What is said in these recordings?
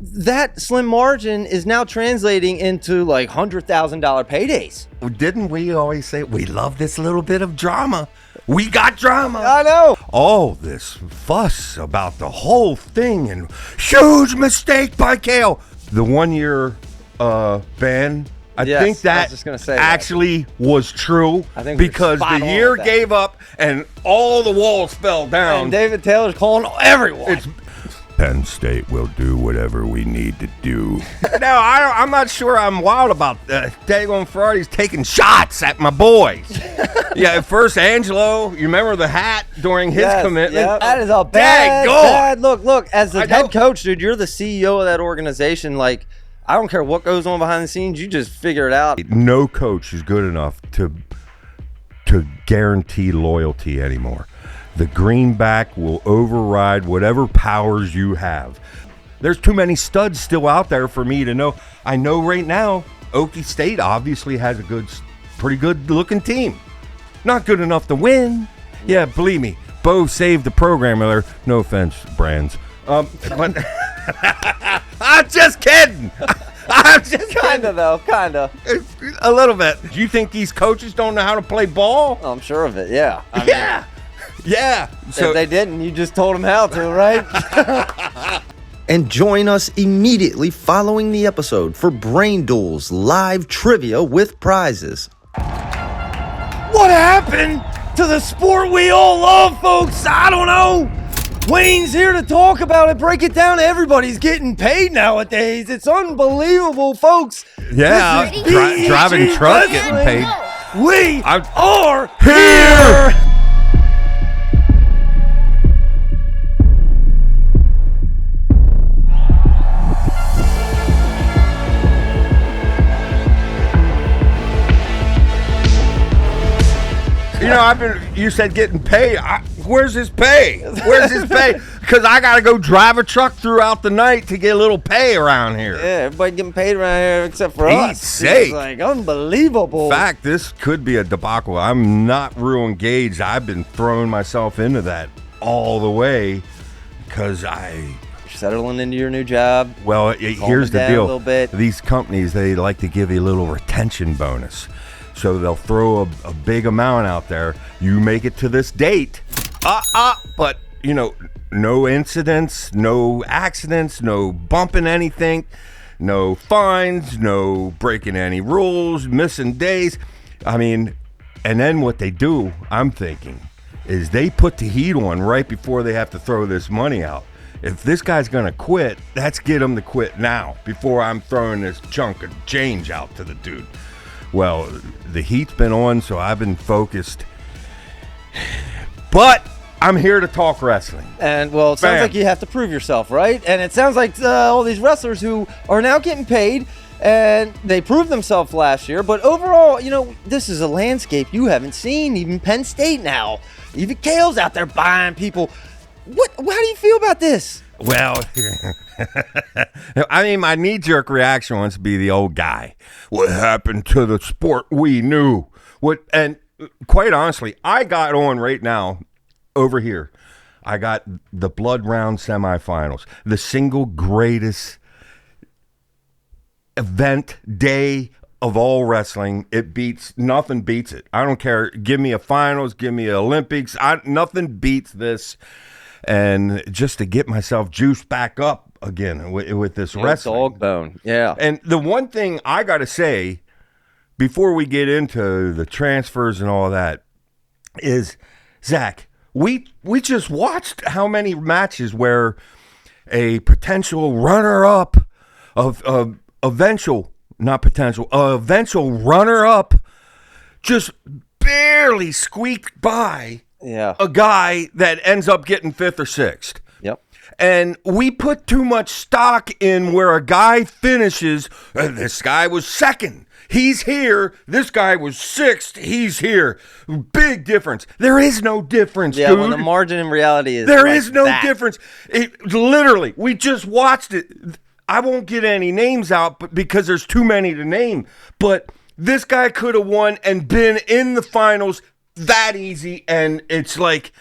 that slim margin is now translating into like $100,000 paydays. Didn't we always say we love this little bit of drama? We got drama. I know. All this fuss about the whole thing and huge mistake by Cael. The 1 year ban, I think that actually was true. I think because the year gave up and all the walls fell down. And David Taylor's calling everyone. Penn State will do whatever we need to do. Now, I'm not sure I'm wild about Dagon Ferrari's taking shots at my boys. Yeah, at first, Angelo, you remember the hat during his commitment? Yep. That is a bad look. Look, as the head coach, dude, you're the CEO of that organization. Like, I don't care what goes on behind the scenes. You just figure it out. No coach is good enough to guarantee loyalty anymore. The greenback will override whatever powers you have. There's too many studs still out there for me to know. I know right now, OK State obviously has a pretty good looking team. Not good enough to win. Yeah, believe me, Bo saved the program there. No offense, Brands. But I'm just kidding. I'm just kinda though, kinda. A little bit. Do you think these coaches don't know how to play ball? I'm sure of it. Yeah. Yeah. So if they didn't, you just told them how to, right? And join us immediately following the episode for Brain Duels live trivia with prizes. What happened to the sport we all love, folks? I don't know. Wayne's here to talk about it, break it down. Everybody's getting paid nowadays. It's unbelievable, folks. Yeah, driving truck getting paid. We are here. You know, you said getting paid. Where's his pay? Where's his pay? Because I got to go drive a truck throughout the night to get a little pay around here. Yeah, everybody getting paid around here except for us. Sake. It's like unbelievable. In fact, this could be a debacle. I'm not real engaged. I've been throwing myself into that all the way because You're settling into your new job. Well, here's the deal. A little bit. These companies, they like to give you a little retention bonus. So they'll throw a big amount out there. You make it to this date. But, you know, no incidents, no accidents, no bumping anything, no fines, no breaking any rules, missing days. I mean, and then what they do, I'm thinking, is they put the heat on right before they have to throw this money out. If this guy's going to quit, let's get him to quit now before I'm throwing this chunk of change out to the dude. Well, the heat's been on, so I've been focused. But I'm here to talk wrestling. And, well, it sounds like you have to prove yourself, right? And it sounds like all these wrestlers who are now getting paid, and they proved themselves last year. But overall, you know, this is a landscape you haven't seen. Even Penn State now. Even Cael's out there buying people. How do you feel about this? Well, I mean, my knee-jerk reaction wants to be the old guy. What happened to the sport we knew? And quite honestly, I got on right now over here. I got the Blood Round semifinals, the single greatest event day of all wrestling. Nothing beats it. I don't care. Give me a finals, give me an Olympics. Nothing beats this. And just to get myself juiced back up again with this wrestling. Dog bone, yeah. And the one thing I got to say before we get into the transfers and all that is, Zach, we just watched how many matches where a potential runner-up eventual runner-up just barely squeaked by. Yeah, a guy that ends up getting fifth or sixth. Yep. And we put too much stock in where a guy finishes. This guy was second. He's here. This guy was sixth. He's here. Big difference. There is no difference, dude. Yeah, when the margin in reality is there is no difference. Literally, we just watched it. I won't get any names out because there's too many to name. But this guy could have won and been in the finals that easy, and it's like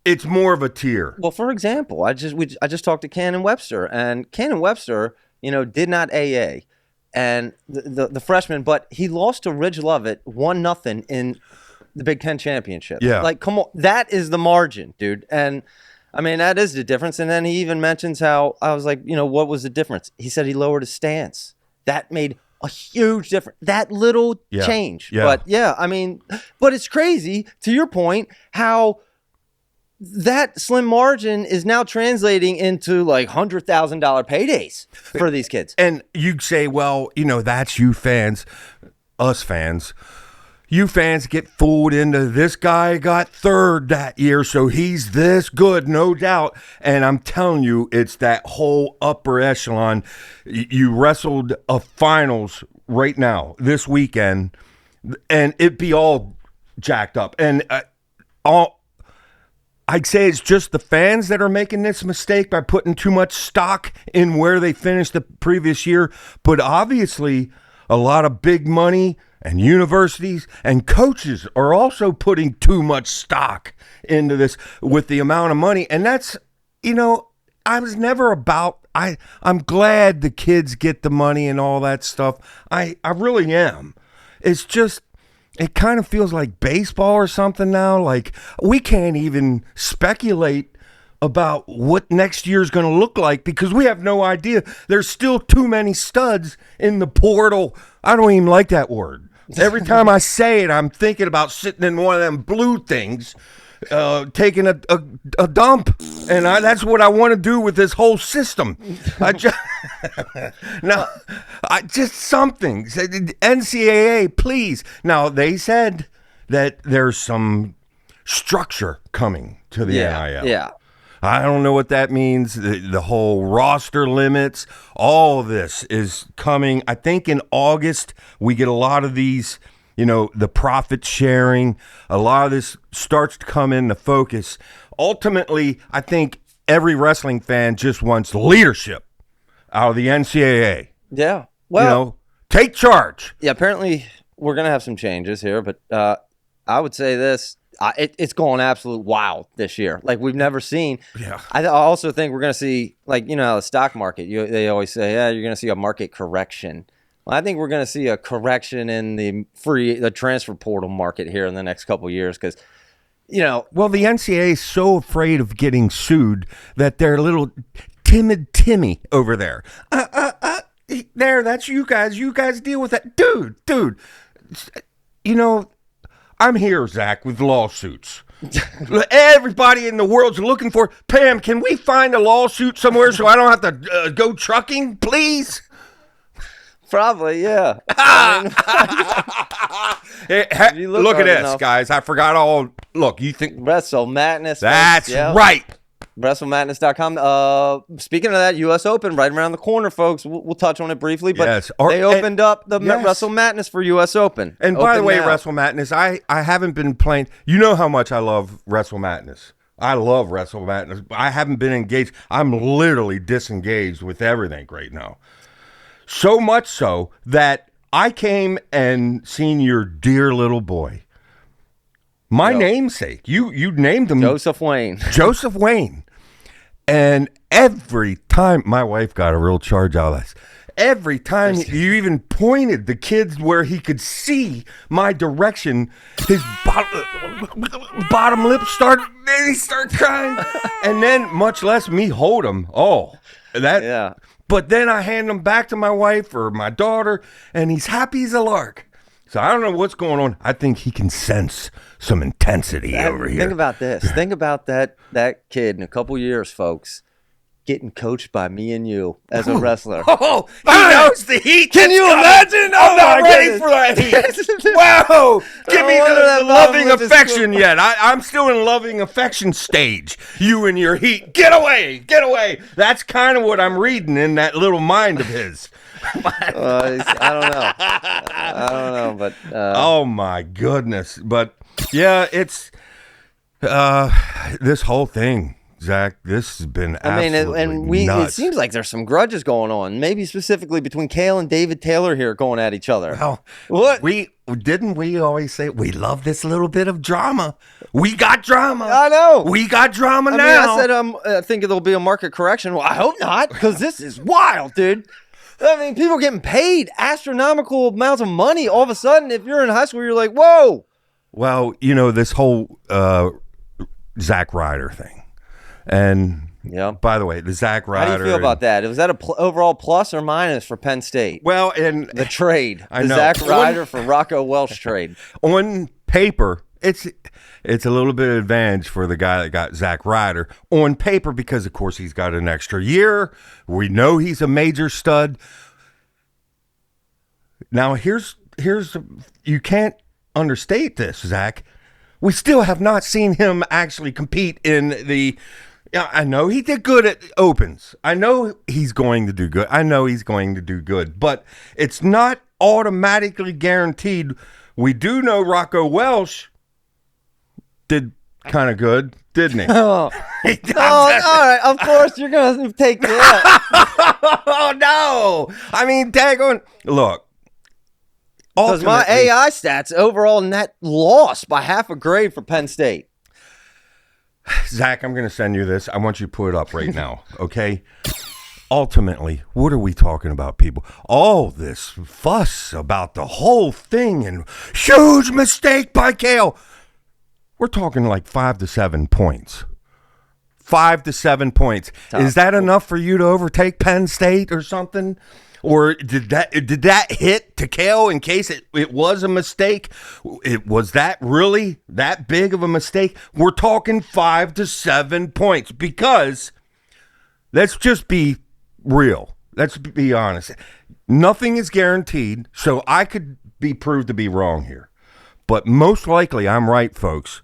it's more of a tier. Well, for example, I just talked to Cannon Webster, and Cannon Webster, did not AA, and the freshman, but he lost to Ridge Lovett 1-0 in the Big Ten championship. Yeah, like come on, that is the margin, dude. And I mean that is the difference. And then he even mentions how I was like, what was the difference? He said he lowered his stance. That made a huge difference. That little change. Yeah. But yeah, I mean, but it's crazy to your point how that slim margin is now translating into like $100,000 paydays for these kids. And you say, well, that's you fans, us fans. You fans get fooled into this guy got third that year, so he's this good, no doubt. And I'm telling you, it's that whole upper echelon. You wrestled a finals right now, this weekend, and it be all jacked up. And I'd say it's just the fans that are making this mistake by putting too much stock in where they finished the previous year. But obviously, a lot of big money and universities and coaches are also putting too much stock into this with the amount of money. And that's, I was never about, I'm glad the kids get the money and all that stuff. I really am. It's just, it kind of feels like baseball or something now. Like we can't even speculate about what next year's going to look like because we have no idea. There's still too many studs in the portal. I don't even like that word. Every time I say it, I'm thinking about sitting in one of them blue things, taking a dump, and that's what I want to do with this whole system. Just something. NCAA, please. Now they said that there's some structure coming to the NIL. Yeah. I don't know what that means. The whole roster limits, all of this is coming. I think in August, we get a lot of these, the profit sharing. A lot of this starts to come into focus. Ultimately, I think every wrestling fan just wants leadership out of the NCAA. Yeah. Well, take charge. Yeah, apparently we're going to have some changes here, but I would say this. It's going absolute wild this year, like we've never seen. Yeah. I also think we're going to see, like, the stock market. They always say, you're going to see a market correction. Well, I think we're going to see a correction in the transfer portal market here in the next couple of years because, Well, the NCAA is so afraid of getting sued that they're a little timid Timmy over there. There, that's you guys. You guys deal with that. Dude. I'm here, Zach, with lawsuits. Everybody in the world's looking for, Pam, can we find a lawsuit somewhere so I don't have to go trucking, please? Probably, yeah. Look at this, guys. I forgot all. Look, you think. Wrestle Madness. That's right. WrestleMadness.com. Speaking of that, U.S. Open right around the corner, folks. We'll touch on it briefly, but yes. They opened up the Wrestle Madness for U.S. Open. And by the way, Wrestle Madness, I haven't been playing. You know how much I love Wrestle Madness. I love Wrestle Madness. I haven't been engaged. I'm literally disengaged with everything right now. So much so that I came and seen your dear little boy. My namesake. You named him Joseph Wayne. Joseph Wayne. And every time, my wife got a real charge out of this. Every time you even pointed the kids where he could see my direction, his bottom lip started, then he started crying. And then, much less me hold him. Yeah. But then I hand him back to my wife or my daughter, and he's happy as a lark. So I don't know what's going on. I think he can sense some intensity over here. Think about this. Think about that kid in a couple years, folks, getting coached by me and you as a wrestler. He knows the heat. Can you imagine? I'm not ready for that heat. Wow. Give me the loving affection yet. I'm still in loving affection stage. You and your heat. Get away. Get away. That's kind of what I'm reading in that little mind of his. I don't know, but oh my goodness. But yeah, it's this whole thing Zach, this has been I mean, absolutely nuts. It seems like there's some grudges going on, maybe specifically between Cael and David Taylor here going at each other. Well, what? We always say we love this little bit of drama. We got drama. I know. We got drama now. I said I think there'll be a market correction. Well, I hope not, because this is wild, dude. I mean, people getting paid astronomical amounts of money. All of a sudden, if you're in high school, you're like, whoa. Well, this whole Zach Ryder thing. And by the way, the Zach Ryder. How do you feel about that? Was that a overall plus or minus for Penn State? Well, and the trade, I know. Zach Ryder for Rocco Welsh trade. On paper, it's a little bit of advantage for the guy that got Zach Ryder on paper because, of course, he's got an extra year. We know he's a major stud. Now, here's you can't understate this, Zach. We still have not seen him actually compete in the. I know he did good at opens. I know he's going to do good. But it's not automatically guaranteed. We do know Rocco Welsh did kind of good, didn't he? Oh, all right. Of course, you're going to take that. Oh, no. I mean, daggone. Look. Because my AI stats, overall net loss by half a grade for Penn State. Zach, I'm going to send you this. I want you to put it up right now, okay? Ultimately, what are we talking about, people? All this fuss about the whole thing and huge mistake by Cael. We're talking like 5 to 7 points. 5 to 7 points. Top. Is that enough for you to overtake Penn State or something? Or did that hit to Cael in case it was a mistake? Was that really that big of a mistake? We're talking 5 to 7 points because let's just be real. Let's be honest. Nothing is guaranteed, so I could be proved to be wrong here. But most likely I'm right, folks.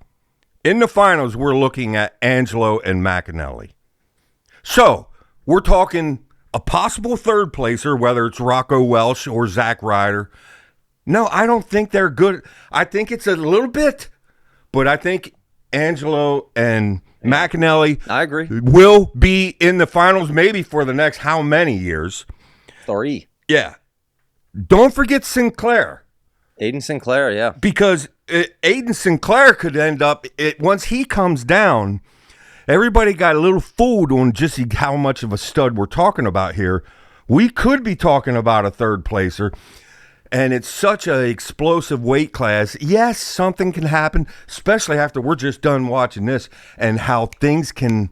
In the finals, we're looking at Angelo and McAnally. So we're talking a possible third placer, whether it's Rocco Welsh or Zach Ryder. No, I don't think they're good. I think it's a little bit, but I think Angelo and McAnally I agree. will be in the finals maybe for the next how many years? 3. Yeah. Don't forget Sinclair. Aiden Sinclair, yeah. Because Aiden Sinclair could end up, once he comes down, everybody got a little fooled on just how much of a stud we're talking about here. We could be talking about a third placer, and it's such an explosive weight class. Yes, something can happen, especially after we're just done watching this and how things can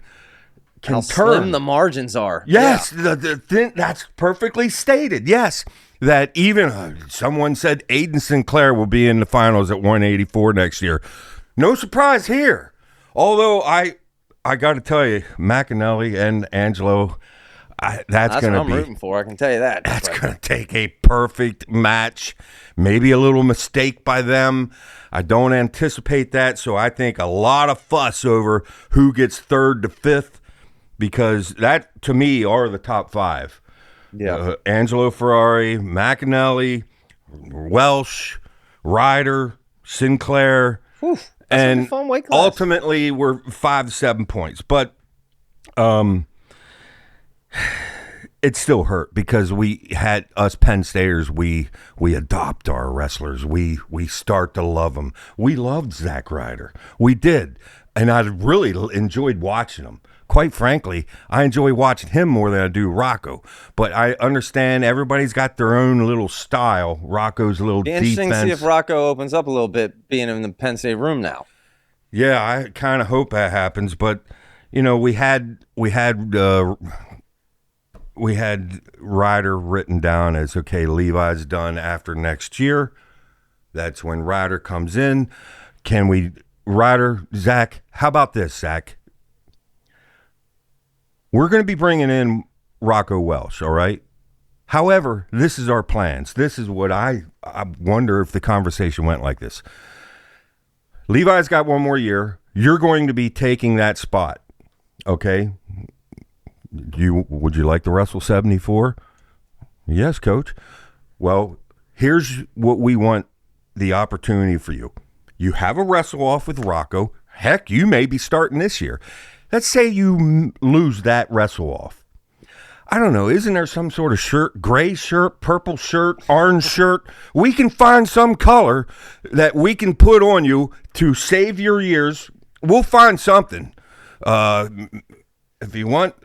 how turn. Slim the margins are. Yes, yeah. That's perfectly stated. Yes, that even someone said Aiden Sinclair will be in the finals at 184 next year. No surprise here. Although I got to tell you, McAnally and Angelo, that's going to be. What I'm rooting for. I can tell you that. That's going to take a perfect match. Maybe a little mistake by them. I don't anticipate that, so I think a lot of fuss over who gets third to fifth, because that to me are the top 5. Yeah, Angelo Ferrari, McAnally, Welsh, Ryder, Sinclair. Whew. And ultimately, we're 5 to 7 points. But it still hurt because we had us Penn Staters. We adopt our wrestlers. We start to love them. We loved Zach Ryder. We did, and I really enjoyed watching him. Quite frankly, I enjoy watching him more than I do Rocco. But I understand everybody's got their own little style. Rocco's a little defense. Interesting to see if Rocco opens up a little bit, being in the Penn State room now. Yeah, I kind of hope that happens. But we had Ryder written down as okay. Levi's done after next year. That's when Ryder comes in. Zach? How about this, Zach? We're going to be bringing in Rocco Welsh, all right? However, this is our plans. This is what I wonder if the conversation went like this. Levi's got 1 more year. You're going to be taking that spot, okay? Would you like to wrestle 74? Yes, coach. Well, here's what we want the opportunity for you. You have a wrestle off with Rocco. Heck, you may be starting this year. let's say you lose that wrestle off. I don't know. Isn't there some sort of shirt, gray shirt, purple shirt, orange shirt? We can find some color that we can put on you to save your years. We'll find something. If you want.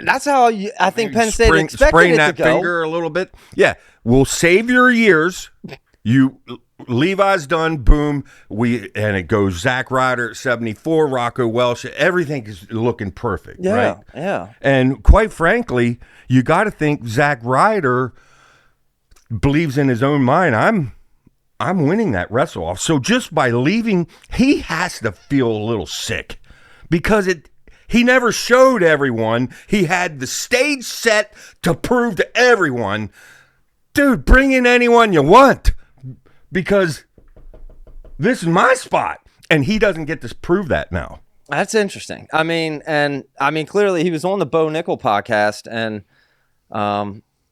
That's how I think Penn State expected sprain it that to go. finger a little bit. Yeah. We'll save your years. Levi's done, boom. And it goes Zack Ryder at 74, Rocco Welsh. Everything is looking perfect, right? Yeah. And quite frankly, you got to think Zack Ryder believes in his own mind. I'm winning that wrestle off. So just by leaving, he has to feel a little sick because he never showed everyone. He had the stage set to prove to everyone, dude, bring in anyone you want. Because this is my spot, and he doesn't get to prove that now. That's interesting. I mean, clearly he was on the Bo Nickel podcast, and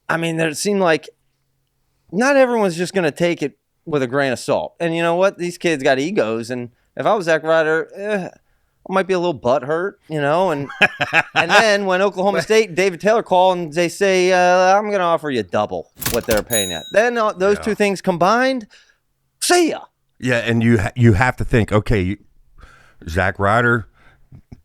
it seemed like not everyone's just going to take it with a grain of salt. And you know what? These kids got egos, and if I was Zack Ryder, I might be a little butthurt, and then when Oklahoma State and David Taylor call and they say, I'm going to offer you double what they're paying you. Then those two things combined, see ya. Yeah, and you have to think, okay, Zack Ryder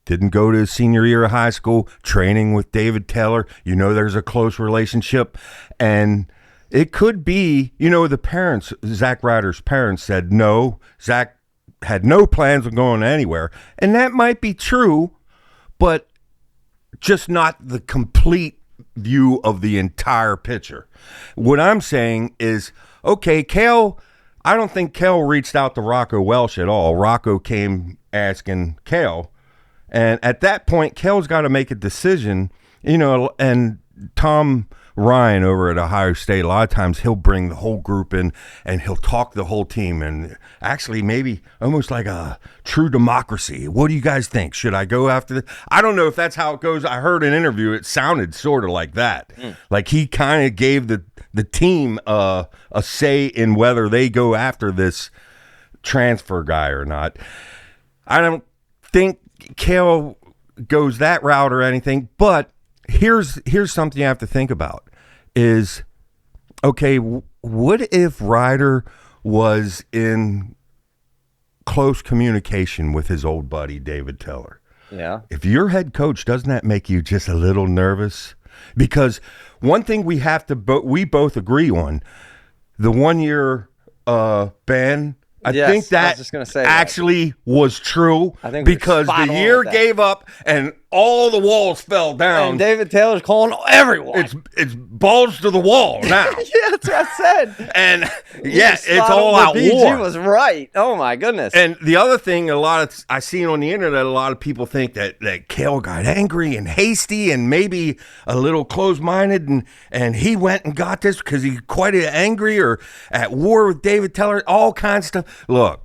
didn't go to his senior year of high school, training with David Taylor. There's a close relationship. And it could be, the parents, Zack Ryder's parents said, no, Zack had no plans of going anywhere. And that might be true, but just not the complete view of the entire picture. What I'm saying is, okay, Cael, I don't think Cael reached out to Rocco Welsh at all. Rocco came asking Cael. And at that point, Cael's got to make a decision, and Tom Ryan over at Ohio State, a lot of times he'll bring the whole group in and he'll talk the whole team, and actually maybe almost like a true democracy. What do you guys think? Should I go after this? I don't know if that's how it goes. I heard an interview. It sounded sort of like that. Like he kind of gave the team a say in whether they go after this transfer guy or not. I don't think Cael goes that route or anything, but here's something you have to think about is, okay, what if Ryder was in close communication with his old buddy, David Taylor? Yeah. If you're head coach, doesn't that make you just a little nervous? Because one thing we both agree on, the 1 year ban, I think that actually was true, because the year gave up and all the walls fell down. And David Taylor's calling everyone. It's balls to the wall now. Yeah, that's what I said. And it's all out BG war. Was right. Oh my goodness. And the other thing, I seen on the internet, a lot of people think that Cael got angry and hasty and maybe a little closed-minded, and he went and got this because he's quite angry or at war with David Taylor, all kinds of stuff. Look,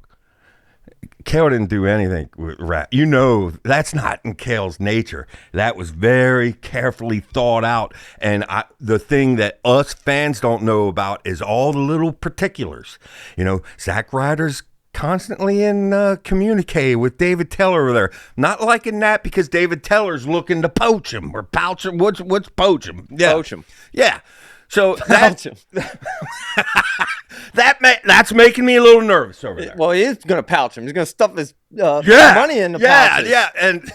Cael didn't do anything with rap. That's not in Cael's nature. That was very carefully thought out. And the thing that us fans don't know about is all the little particulars. Zack Ryder's constantly in communique with David Taylor over there. Not liking that because David Taylor's looking to poach him or pouch him. What's poach him? Yeah. Poach him. Yeah. So that's making me a little nervous over there. Well, he is going to pouch him. He's going to stuff his money in the pouches. And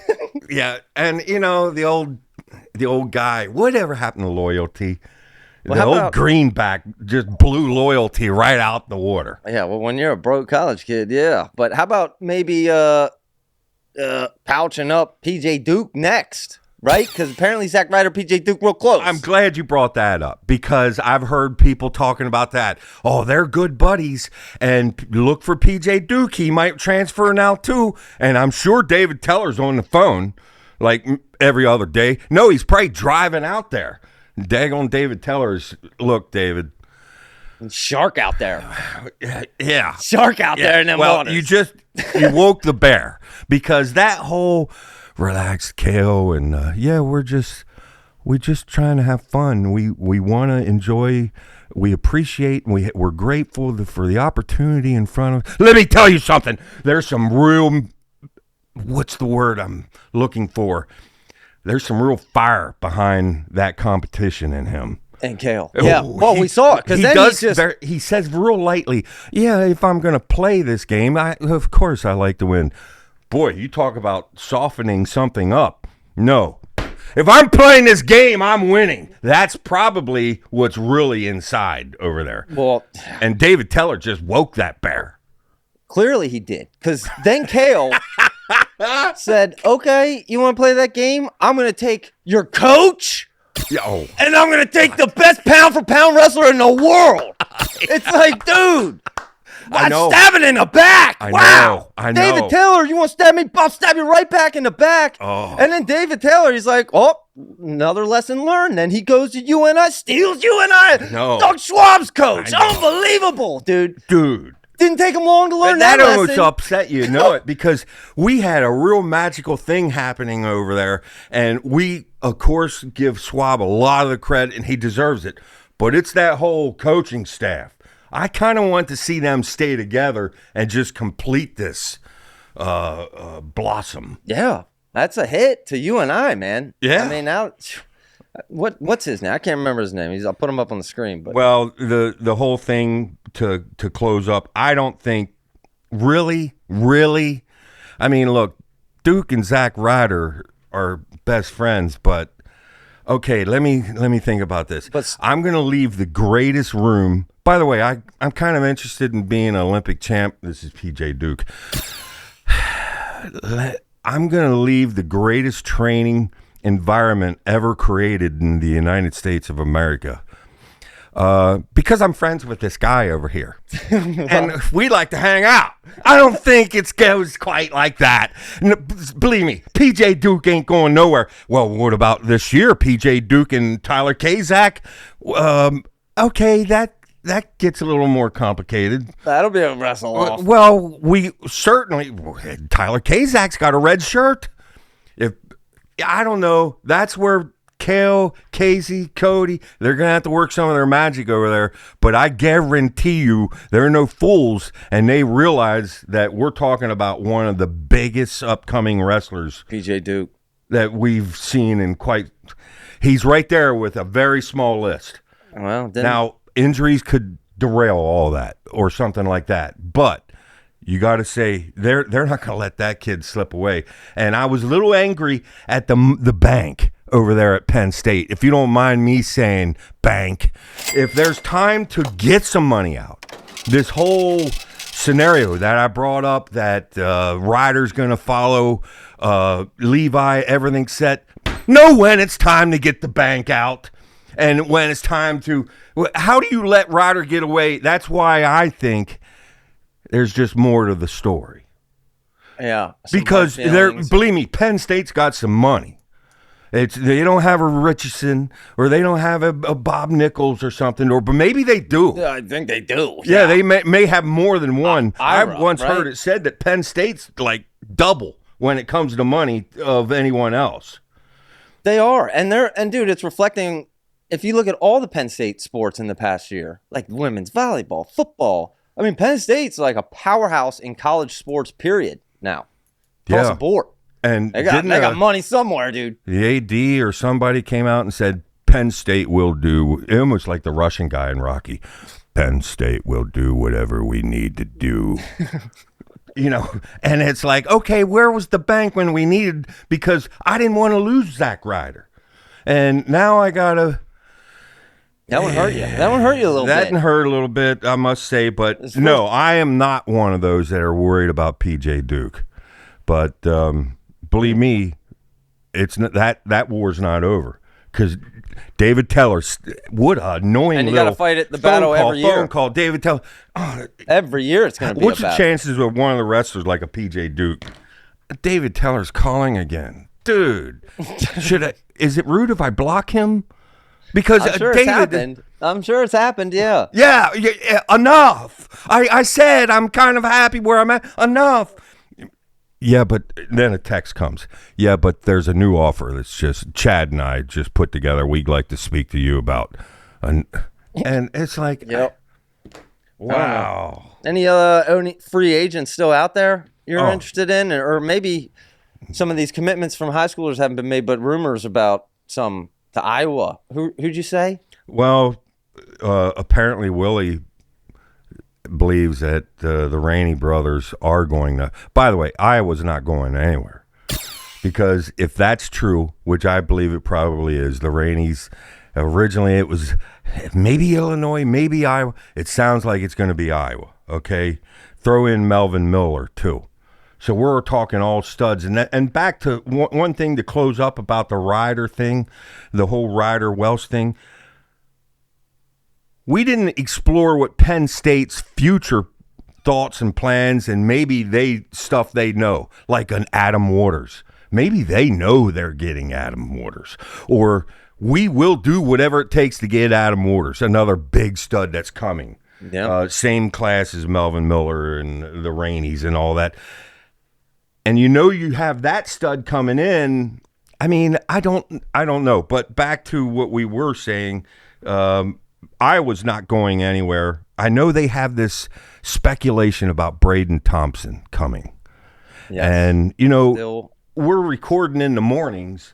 the old guy. Whatever happened to loyalty? Well, the old greenback just blew loyalty right out the water. Yeah, well, when you're a broke college kid, yeah. But how about maybe pouching up PJ Duke next? Right? Because apparently Zack Ryder, PJ Duke real close. I'm glad you brought that up because I've heard people talking about that. Oh, they're good buddies. And look for PJ Duke. He might transfer now too. And I'm sure David Teller's on the phone like every other day. No, he's probably driving out there. Daggone David Teller's. Look, David. Shark out there. Yeah. Shark out there in them waters. You woke the bear because that whole relaxed Cael and we're just trying to have fun. We want to enjoy. We appreciate. We're grateful for the opportunity in front of. Let me tell you something. There's some real what's the word I'm looking for? There's some real fire behind that competition in him. And Cael. Yeah. Well, we saw it because then he says real lightly, yeah, if I'm going to play this game, of course I like to win. Boy, you talk about softening something up. No. If I'm playing this game, I'm winning. That's probably what's really inside over there. Well, and David Teller just woke that bear. Clearly he did. Because then Cael said, okay, you want to play that game? I'm going to take your coach. Yo. And I'm going to take the best pound-for-pound wrestler in the world. It's like, dude, I'm stabbing in the back. I know. David David Taylor, you want to stab me? I'll stab you right back in the back. Oh. And then David Taylor, he's like, oh, another lesson learned. Then he goes to UNI, steals UNI. No. Doug Schwab's coach. Unbelievable, dude. Didn't take him long to learn that lesson. That almost upset you, know it, because we had a real magical thing happening over there, and we, of course, give Schwab a lot of the credit, and he deserves it. But it's that whole coaching staff. I kind of want to see them stay together and just complete this blossom. Yeah, that's a hit to UNI, man. Yeah. I mean, now... What's his name? I can't remember his name. I'll put him up on the screen. But well, the whole thing to close up, I don't think really. I mean, look, Duke and Zack Ryder are best friends, but okay, let me think about this. But I'm gonna leave the greatest room. By the way, I'm kind of interested in being an Olympic champ. This is PJ Duke. I'm gonna leave the greatest training environment ever created in the United States of America because I'm friends with this guy over here and we like to hang out. I don't think it goes quite like that. Believe me, PJ Duke ain't going nowhere. Well, what about this year, PJ Duke and Tyler Kazak? Okay, that gets a little more complicated. That'll be a wrestle off. Well, we certainly, Tyler Kazak's got a red shirt. I don't know. That's where Cael, Casey, Cody, they're going to have to work some of their magic over there. But I guarantee you they're no fools, and they realize that we're talking about one of the biggest upcoming wrestlers. PJ Duke. That we've seen in quite... He's right there with a very small list. Well, now, injuries could derail all that or something like that. But... you got to say they're not going to let that kid slip away. And I was a little angry at the bank over there at Penn State. If you don't mind me saying bank, if there's time to get some money out, this whole scenario that I brought up that Ryder's going to follow Levi, everything's set. Know when it's time to get the bank out and when it's time to. How do you let Ryder get away? That's why I think. There's just more to the story. Yeah. Because believe me, Penn State's got some money. They don't have a Richardson or they don't have a Bob Nichols or something, but maybe they do. Yeah, I think they do. Yeah, they may have more than one. I've once heard it said that Penn State's like double when it comes to money of anyone else. They are. And dude, it's reflecting, if you look at all the Penn State sports in the past year, like women's volleyball, football, I mean, Penn State's like a powerhouse in college sports, period, now. Across the board. And they got money somewhere, dude. The AD or somebody came out and said, Penn State will do, almost like the Russian guy in Rocky, Penn State will do whatever we need to do. You know, and it's like, okay, where was the bank when we needed, because I didn't want to lose Zack Ryder. And now I got to. That one hurt you. That one hurt you a little bit. That hurt a little bit, I must say. But no, I am not one of those that are worried about PJ Duke. But believe me, it's not, that war's not over. Because David Teller, what an annoying and you little got to fight it the battle every year. Phone call, David Teller. Oh, every year it's going to be. What's the chances of one of the wrestlers like a PJ Duke? David Teller's calling again, dude. Is it rude if I block him? Because I'm sure it's happened. I'm sure it's happened, yeah. Yeah, enough. I said I'm kind of happy where I'm at. Enough. Yeah, but then a text comes. Yeah, but there's a new offer that's just Chad and I just put together. We'd like to speak to you about. And it's like, yep. Wow. Any free agents still out there? you're interested in, or maybe some of these commitments from high schoolers haven't been made, but rumors about some to Iowa. Who'd you say? Well, apparently Willie believes that the Rainey brothers are going to. By the way, Iowa's not going anywhere, because if that's true, which I believe it probably is, the Raineys originally it was maybe Illinois, maybe Iowa. It sounds like it's going to be Iowa. Okay, throw in Melvin Miller too. So we're talking all studs. And back to one thing to close up about the Ryder thing, the whole Ryder Welsh thing. We didn't explore what Penn State's future thoughts and plans, and maybe stuff they know, like an Adam Waters. Maybe they know they're getting Adam Waters. Or we will do whatever it takes to get Adam Waters, another big stud that's coming. Yeah. Same class as Melvin Miller and the Raineys and all that. And you have that stud coming in. I mean, I don't know. But back to what we were saying, Iowa's not going anywhere. I know they have this speculation about Braden Thompson coming. Yes. And, we're recording in the mornings,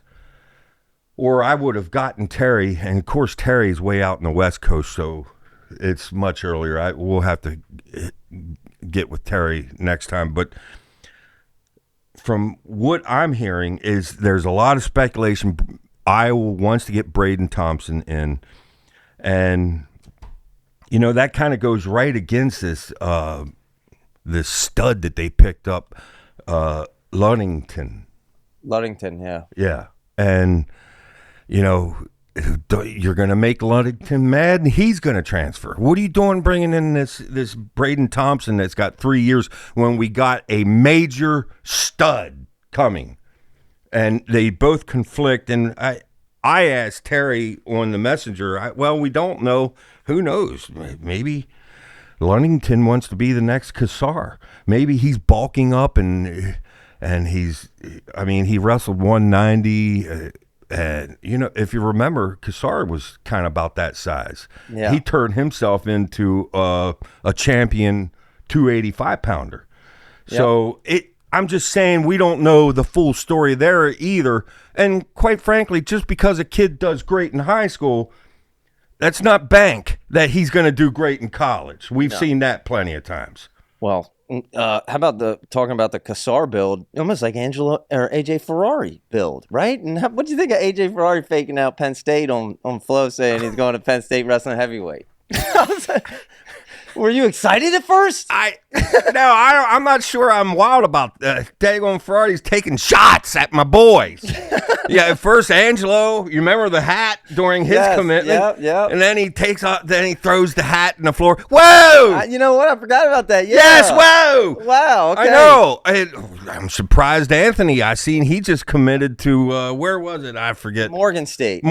or I would have gotten Terry. And, of course, Terry's way out in the West Coast, so it's much earlier. We'll have to get with Terry next time. But from what I'm hearing is there's a lot of speculation. Iowa wants to get Braden Thompson in. And, that kind of goes right against this stud that they picked up, Ludington. Ludington, yeah. Yeah. And, you're going to make Ludington mad, and he's going to transfer. What are you doing bringing in this Braden Thompson that's got 3 years when we got a major stud coming? And they both conflict, and I asked Terry on the messenger, we don't know. Who knows? Maybe Ludington wants to be the next Cassar. Maybe he's bulking up and he wrestled 190. And, if you remember, Cassar was kind of about that size. Yeah. He turned himself into a champion 285-pounder. Yep. So I'm just saying we don't know the full story there either. And quite frankly, just because a kid does great in high school, that's not bank that he's going to do great in college. We've seen that plenty of times. Well, how about talking about the Cassar build, almost like Angelo or AJ Ferrari build, right? And what do you think of AJ Ferrari faking out Penn State on Flow, saying he's going to Penn State wrestling heavyweight? Were you excited at first? I'm not sure I'm wild about Dagon Ferrari's taking shots at my boys. Yeah, at first Angelo, you remember the hat during his commitment? Yeah. And then he throws the hat in the floor. Whoa! You know what? I forgot about that. Yeah. Yes, whoa! Wow, okay. I know. I'm surprised Anthony, I seen he just committed to, where was it? I forget. Morgan State.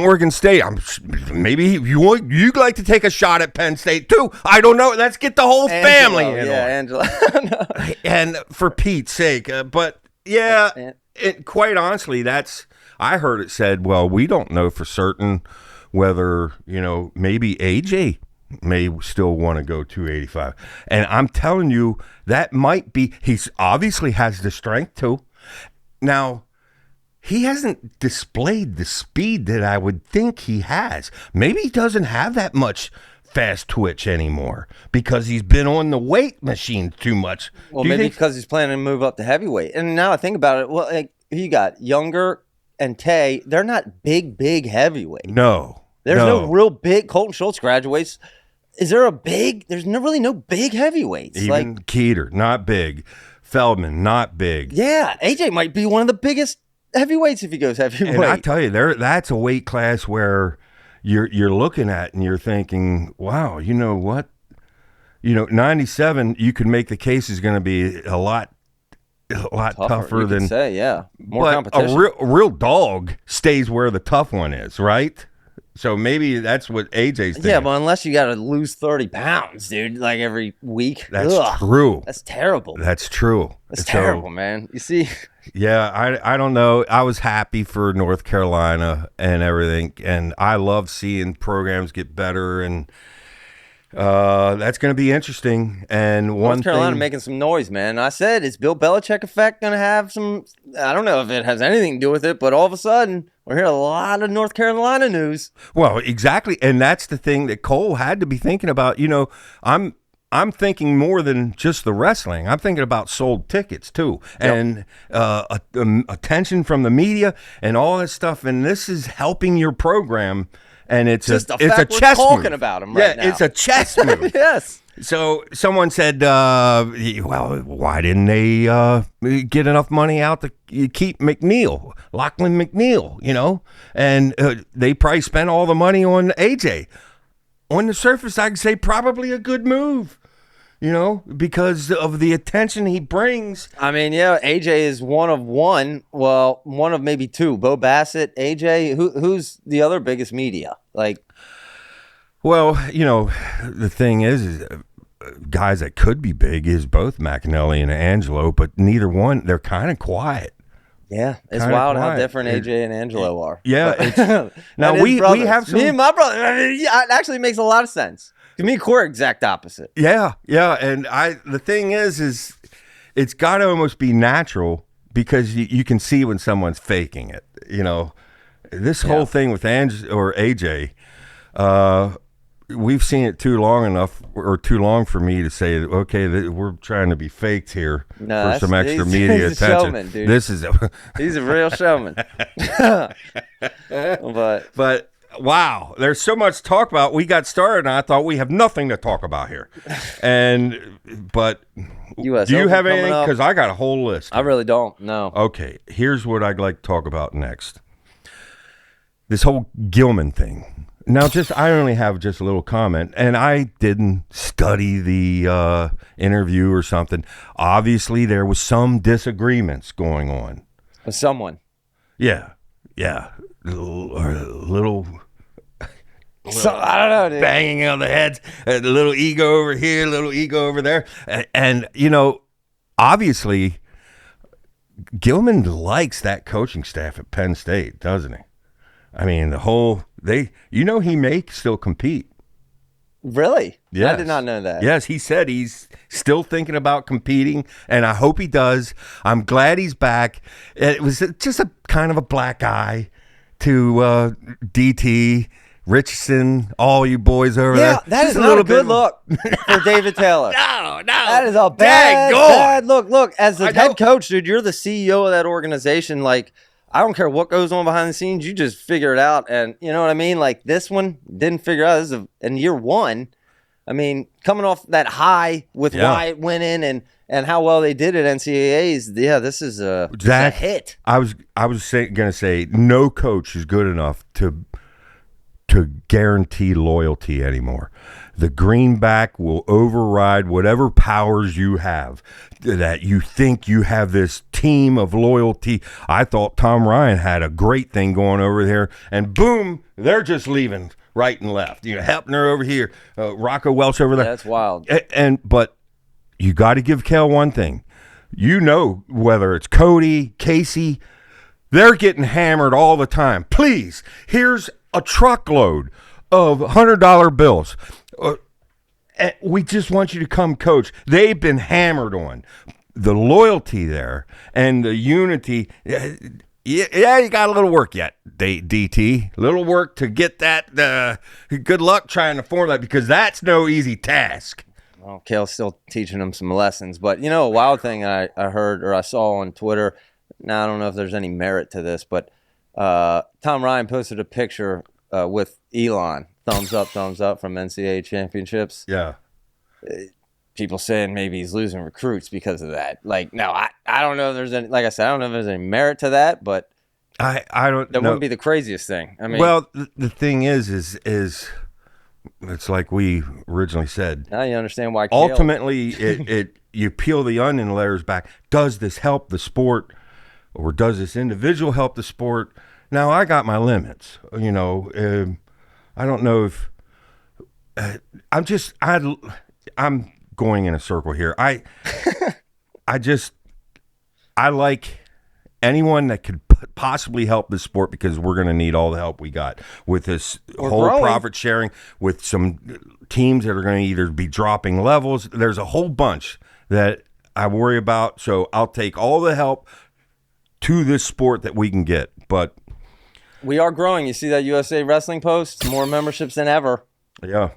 Maybe you'd like to take a shot at Penn State too. I don't know. Let's get the whole family in. Yeah, Angelo. No. And for Pete's sake. Quite honestly, I heard it said, well, we don't know for certain whether, maybe AJ may still want to go 285. And I'm telling you, that might be, he's obviously has the strength too. Now, he hasn't displayed the speed that I would think he has. Maybe he doesn't have that much fast twitch anymore because he's been on the weight machine too much. Well, maybe because he's planning to move up to heavyweight. And now I think about it, well, you got Younger and Tay, they're not big heavyweight. No. There's no real big. Colton Schultz graduates. Is there a big? There's really no big heavyweights. Even Keeter, not big. Feldman, not big. Yeah, AJ might be one of the biggest heavyweights if he goes heavyweight. And I tell you, that's a weight class where you're looking at and you're thinking, wow, you know what? 97, you could make the case is going to be a lot tougher than more competition. A real dog stays where the tough one is, right? So maybe that's what AJ's thinking. Yeah, but unless you got to lose 30 pounds, dude, like every week. That's true. That's terrible. That's true. That's terrible, man. You see? Yeah, I don't know. I was happy for North Carolina and everything, and I love seeing programs get better. And That's going to be interesting. And one North Carolina thing, making some noise, man. I said, is Bill Belichick effect going to have some? I don't know if it has anything to do with it, but all of a sudden we're hearing a lot of North Carolina news. well, exactly, and that's the thing that Cole had to be thinking about. I'm thinking more than just the wrestling. I'm thinking about sold tickets too, and attention from the media and all that stuff. And this is helping your program. And it's Just a the fact it's a chess we're talking move. about him right now. It's a chess move. Yes. So someone said, well, why didn't they get enough money out to keep McNeil, Lachlan McNeil, And they probably spent all the money on AJ. On the surface, I could say probably a good move, because of the attention he brings. I mean, yeah, AJ is one of one. Well, one of maybe two. Bo Bassett, AJ. Who's the other biggest media? Well, the thing is guys that could be big is both McAnally and Angelo, but neither one, they're kind of quiet. Yeah, it's Kinda wild how quiet. different AJ and Angelo are. Yeah. Now we have some. Me and my brother. I mean, yeah, it actually makes a lot of sense. To me, we're exact opposite. Yeah, and the thing is it's got to almost be natural because you can see when someone's faking it. This whole thing with AJ, we've seen it too long for me to say, okay, we're trying to be faked here for some extra media he's attention. A showman, dude. He's a real showman. But wow, there's so much to talk about. We got started, and I thought we have nothing to talk about here. But US do you Open have coming anything? up. Because I got a whole list. I really don't. No. Okay, here's what I'd like to talk about next. This whole Gilman thing. Now, I only have just a little comment, and I didn't study the interview or something. Obviously, there was some disagreements going on. With someone. Yeah. Little So, I don't know, dude. banging on the heads, a little ego over here, a little ego over there. And obviously, Gilman likes that coaching staff at Penn State, doesn't he? I mean, he may still compete. Really? Yes. I did not know that. Yes, he said he's still thinking about competing, and I hope he does. I'm glad he's back. It was just a kind of a black eye to DT, Richardson, all you boys over there. Yeah, that Just is not a good look for David Taylor. No. That is a bad look. Look, as the head coach, dude, you're the CEO of that organization. I don't care what goes on behind the scenes. You just figure it out. And you know what I mean? This one didn't figure out. This is in year one. I mean, coming off that high with Wyatt winning and how well they did at NCAAs. Yeah, this is a hit. I was going to say no coach is good enough to guarantee loyalty anymore. The greenback will override whatever powers you have, that you think you have this team of loyalty. I thought Tom Ryan had a great thing going over there, and boom, they're just leaving right and left. Hepner over here, Rocco Welch over there. That's wild. But you got to give Cael one thing. Whether it's Cody, Casey, they're getting hammered all the time. Please, here's a truckload of $100 bills. We just want you to come coach. They've been hammered on. The loyalty there and the unity. Yeah, you got a little work yet, DT. Little work to get that. Good luck trying to form that, because that's no easy task. Well, Cael's still teaching them some lessons. But, a wild thing I heard or I saw on Twitter, now I don't know if there's any merit to this, but Tom Ryan posted a picture with Elon. Thumbs up from NCAA championships. Yeah. People saying maybe he's losing recruits because of that. No, I don't know if there's any, like I said, I don't know if there's any merit to that, but I don't know. That wouldn't be the craziest thing. I mean, well, the thing is it's like we originally said. Now you understand why. Ultimately, it you peel the onion layers back. Does this help the sport, or does this individual help the sport? Now I got my limits. I don't know if I'm going in a circle here. I like anyone that could possibly help this sport, because we're going to need all the help we got with this whole growing. profit sharing, with some teams that are going to either be dropping levels. There's a whole bunch that I worry about. So I'll take all the help to this sport that we can get. But we are growing. You see that USA Wrestling post? More memberships than ever. Yeah.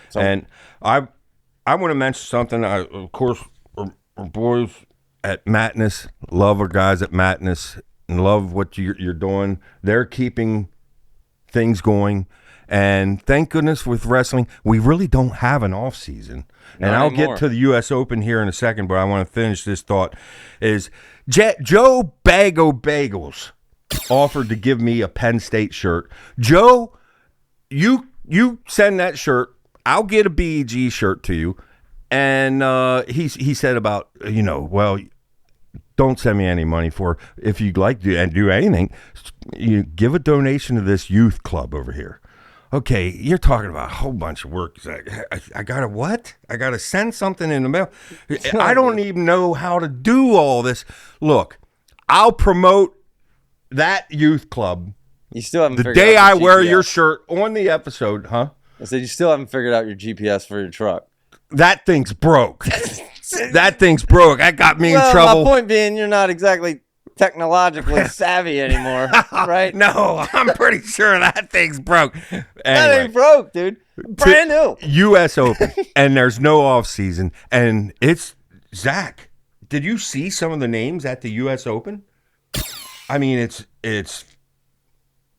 So, and I want to mention something. Of course, our boys at Madness, love our guys at Madness, and love what you're doing. They're keeping things going, and thank goodness with wrestling, we really don't have an off season. And I'll get to the U.S. Open here in a second, but I want to finish this thought. Is Joe Bago Bagels offered to give me a Penn State shirt. Joe, you send that shirt. I'll get a BEG shirt to you. And he said about, well, don't send me any money for, if you'd like to do anything, you give a donation to this youth club over here. Okay, you're talking about a whole bunch of work. I got to what? I got to send something in the mail. I don't even know how to do all this. Look, I'll promote that youth club. You still haven't the day I wear your shirt on the episode, huh? I said you still haven't figured out your GPS for your truck. That thing's broke. That thing's broke. That got me in trouble. My point being, you're not exactly technologically savvy anymore, right? No, I'm pretty sure that thing's broke. Anyway, that ain't broke, dude. Brand new. U.S. Open, and there's no off season, and it's Zach. Did you see some of the names at the U.S. Open? I mean, it's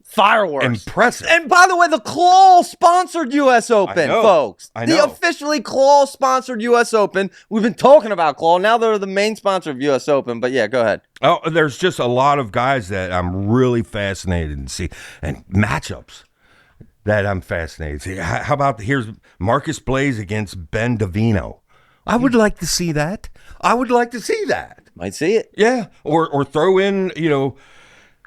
fireworks. Impressive. And by the way, the Claw sponsored U.S. Open, folks. I know. The officially Claw sponsored U.S. Open. We've been talking about Claw. Now they're the main sponsor of U.S. Open. But yeah, go ahead. Oh, there's just a lot of guys that I'm really fascinated to see, and matchups that I'm fascinated to see. How about here's Marcus Blaze against Ben Davino? I would like to see that. Might see it. Yeah, or throw in,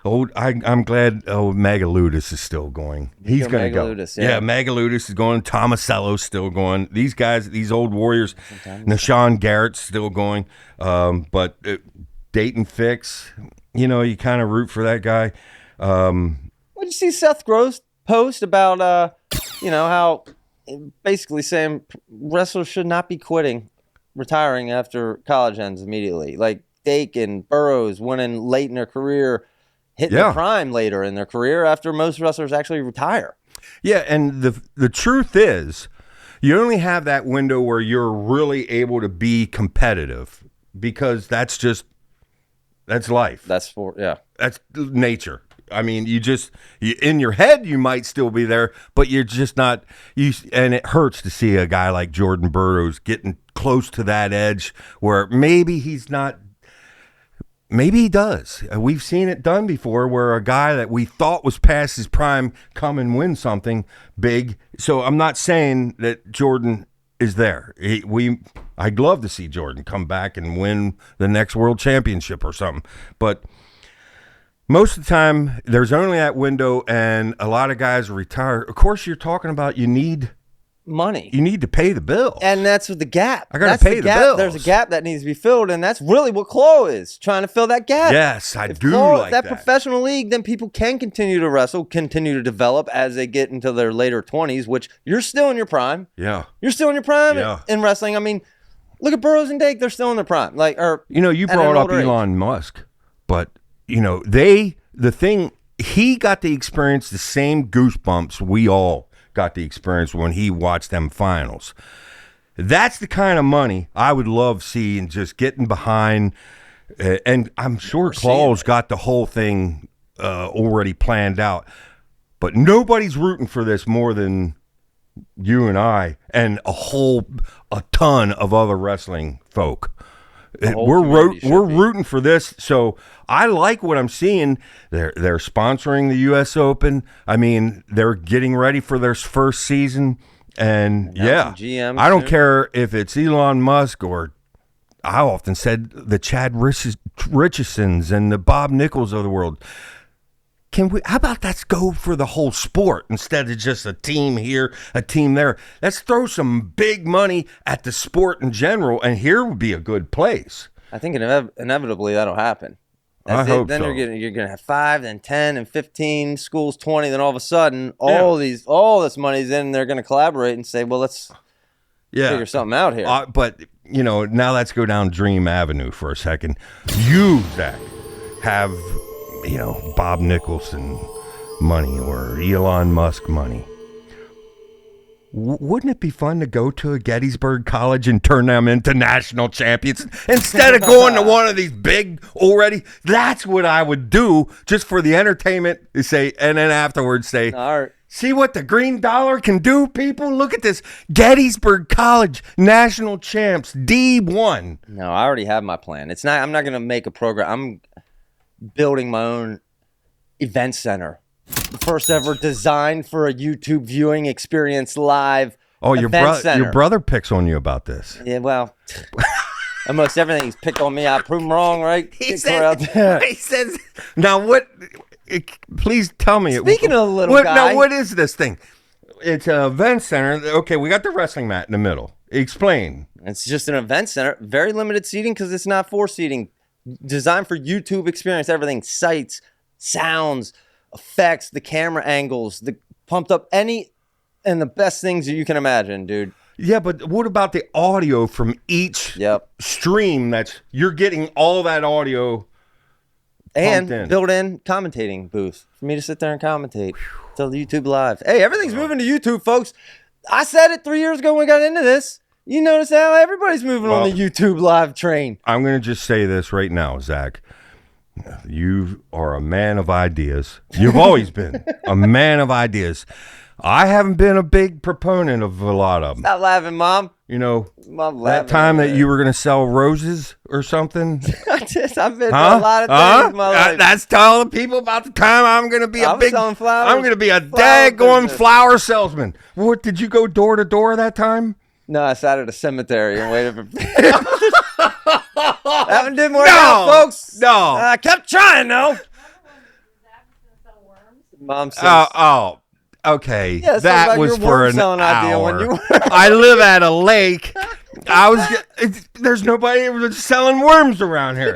I'm glad Magaludis is still going. He's going to go. Yeah, Magaludis is going. Tomasello's still going. These guys, these old warriors, Nashawn Garrett's still going. But Dayton Fix, you kind of root for that guy. What did you see Seth Gross post about, how basically saying wrestlers should not be retiring after college ends immediately. Like Dake and Burroughs winning late in their career, hitting the prime later in their career after most wrestlers actually retire. Yeah, and the truth is, you only have that window where you're really able to be competitive, because that's life. That's That's nature. I mean, you in your head, you might still be there, but you're just not. And it hurts to see a guy like Jordan Burroughs getting close to that edge where maybe he's not. Maybe he does. We've seen it done before, where a guy that we thought was past his prime come and win something big. So I'm not saying that Jordan is there. I'd love to see Jordan come back and win the next world championship or something, but most of the time, there's only that window, and a lot of guys retire. Of course, you're talking about you need money. You need to pay the bills. And that's the gap. I got to pay the bills. There's a gap that needs to be filled, and that's really what Claw is, trying to fill that gap. Yes, I do Claw, like that. Professional league, then people can continue to wrestle, continue to develop as they get into their later 20s, which you're still in your prime. Yeah. You're still in your prime in wrestling. I mean, look at Burroughs and Dake. They're still in their prime. You brought up Elon Musk, but he got to experience the same goosebumps we all got to experience when he watched them finals. That's the kind of money I would love seeing, just getting behind. And I'm sure Claw's got the whole thing already planned out. But nobody's rooting for this more than you and I and a ton of other wrestling folk. We're rooting for this, so I like what I'm seeing. They're sponsoring the U.S. Open. I mean, they're getting ready for their first season, and GM I don't care if it's Elon Musk or I often said the Chad Richardsons and the Bob Nichols of the world. How about let's go for the whole sport instead of just a team here, a team there? Let's throw some big money at the sport in general, and here would be a good place. I think inevitably that'll happen. I hope then so. you're gonna have 5, then 10, and 15 schools, 20. Then all of a sudden, all this money's in. And they're gonna collaborate and say, well, let's figure something out here. But now let's go down Dream Avenue for a second. You, Zach, have Bob Nicholson money or Elon Musk money. Wouldn't it be fun to go to a Gettysburg College and turn them into national champions instead of going to one of these big already? That's what I would do just for the entertainment. Say, and then afterwards say, see what the green dollar can do, people? Look at this. Gettysburg College national champs, D1. No, I already have my plan. I'm not going to make a program. I'm building my own event center. The first ever designed for a YouTube viewing experience live. Oh, your brother picks on you about this. Yeah, well, almost everything he's picked on me. I prove him wrong, right? He says, now what? Please tell me. Speaking of a little guy. Now, what is this thing? It's an event center. Okay, we got the wrestling mat in the middle. Explain. It's just an event center. Very limited seating because it's not for seating. Designed for YouTube experience. Everything, sights, sounds, effects, the camera angles, the pumped up and the best things that you can imagine, dude. Yeah, but what about the audio from each stream? You're getting all that audio and built-in commentating booth for me to sit there and commentate till the YouTube live. Hey, everything's moving to YouTube, folks. I said it 3 years ago when we got into this. You notice how everybody's moving on the YouTube live train. I'm going to just say this right now, Zach. You are a man of ideas. You've always been a man of ideas. I haven't been a big proponent of a lot of them. Stop laughing, Mom. Mom that time that you were going to sell roses or something. I've been through a lot of things in my life. That's telling people about the time I'm going to be I'm going to be a daggone flower salesman. What, did you go door to door that time? No, I sat at a cemetery and waited for... Haven't did more out, folks. No. I kept trying, though. Mom says... Okay. Yeah, that was for an hour. Idea when you I live at a lake. There's nobody selling worms around here.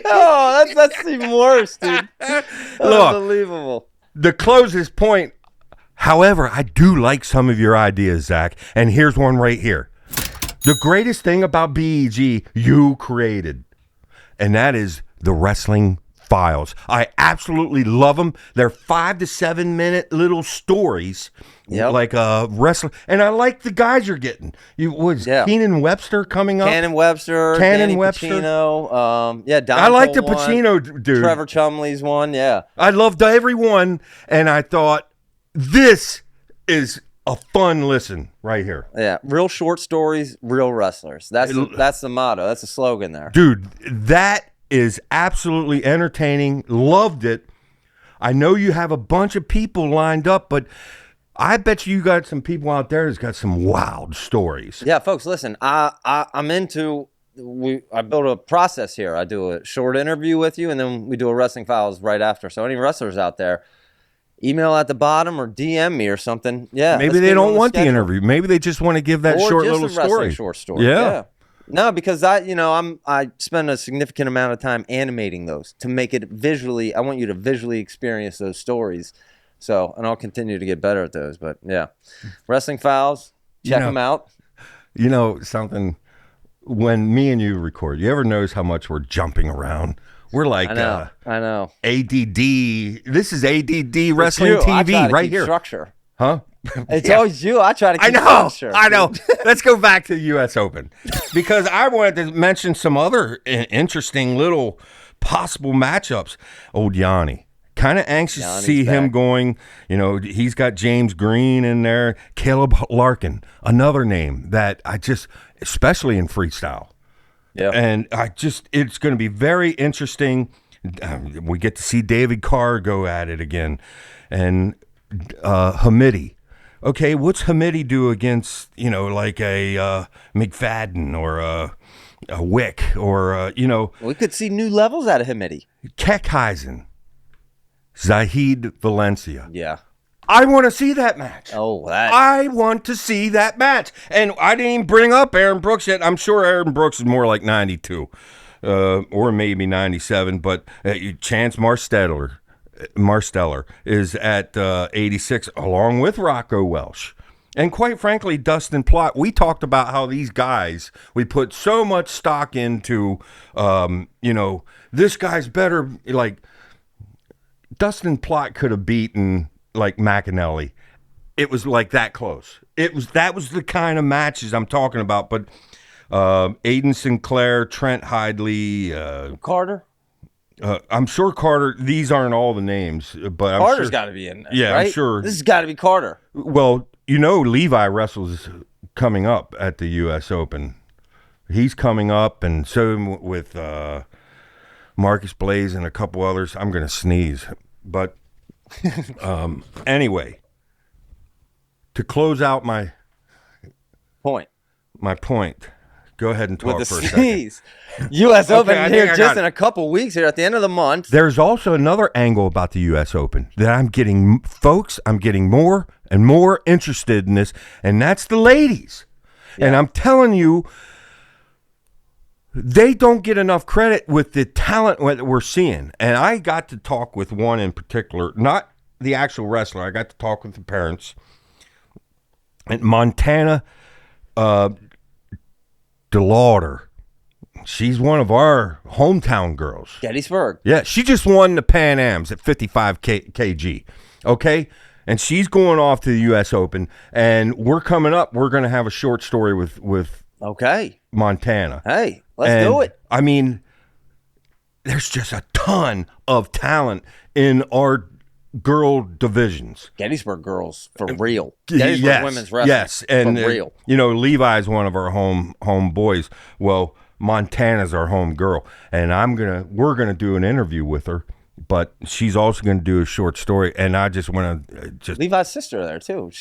Oh, that's even worse, dude. Look, unbelievable. The closest point, however, I do like some of your ideas, Zach, and here's one right here. The greatest thing about BEG you created, and that is the wrestling files. I absolutely love them. They're 5 to 7 minute little stories, like a wrestler. And I like the guys you're getting. Keenan Webster coming up? Cannon Webster, Danny Pacino. Don I like the Cole Pacino dude. Trevor Chumley's one, yeah. I loved every one, and I thought, this is a fun listen right here. Yeah, real short stories, real wrestlers. That's the motto. That's the slogan there. Dude, that is absolutely entertaining. Loved it. I know you have a bunch of people lined up, but I bet you got some people out there that's got some wild stories. Yeah, folks, listen. I'm into. I build a process here. I do a short interview with you, and then we do a wrestling files right after. So any wrestlers out there, email at the bottom or DM me or something. Yeah, maybe they don't want the interview. Maybe they just want to give that short little story. Short story. Yeah. No, because I spend a significant amount of time animating those to make it visually. I want you to visually experience those stories. So, and I'll continue to get better at those. But yeah, wrestling files, check them out. You know something? When me and you record, you ever notice how much we're jumping around? We're like, I know. ADD. This is ADD Wrestling TV right here. Structure. Huh? It's always you. I try to keep structure. I know. Let's go back to the U.S. Open because I wanted to mention some other interesting little possible matchups. Old Yanni. Kind of anxious to see him going. He's got James Green in there. Caleb Larkin, another name that especially in freestyle. Yeah. And it's going to be very interesting. We get to see David Carr go at it again. And Hamidi. Okay, what's Hamidi do against, like a McFadden or a Wick or, We could see new levels out of Hamidi. Kekheisen, Zahid Valencia. Yeah. I want to see that match. I want to see that match. And I didn't even bring up Aaron Brooks yet. I'm sure Aaron Brooks is more like 92. or maybe 97. But Chance Marsteller is at 86, along with Rocco Welsh. And quite frankly, Dustin Plott, we talked about how these guys, we put so much stock into, this guy's better. Like, Dustin Plott could have beaten, like, McAnally. It was like that close. That was the kind of matches I'm talking about. But Aiden Sinclair, Trent Hidley, Carter. I'm sure Carter. These aren't all the names, but Carter's got to be in there. Yeah, right? I'm sure. This has got to be Carter. Well, Levi wrestles coming up at the U.S. Open. He's coming up, and so with Marcus Blaze and a couple others. I'm going to sneeze, but anyway, to close out my point. Go ahead and talk with the for a sneeze. second. U.S. Open here just in it. a couple weeks here at the end of the month. There's also another angle about the U.S. Open that I'm getting more and more interested in this, and that's the ladies. Yeah. And I'm telling you, they don't get enough credit with the talent that we're seeing. And I got to talk with one in particular, not the actual wrestler. I got to talk with the parents. And Montana DeLauder. She's one of our hometown girls. Gettysburg. Yeah, she just won the Pan Ams at 55 kg. Okay? And she's going off to the U.S. Open. And we're coming up. We're going to have a short story with Montana. Hey, let's do it. I mean, there's just a ton of talent in our girl divisions. Gettysburg girls, for real. Gettysburg women's wrestling. Yes, and for real. Levi's one of our home boys. Well, Montana's our home girl, and we're gonna do an interview with her, but she's also gonna do a short story, and I just want to Levi's sister there too.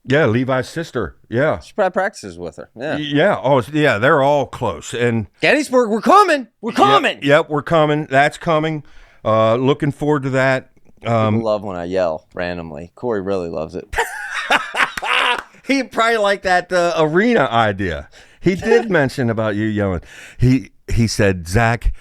Yeah, Levi's sister. Yeah, she probably practices with her. Yeah. Yeah. Oh, yeah. They're all close. And Gettysburg, we're coming. We're coming. Yep, we're coming. That's coming. Looking forward to that. People love when I yell randomly. Corey really loves it. He probably liked that arena idea. He did mention about you yelling. He said, Zach,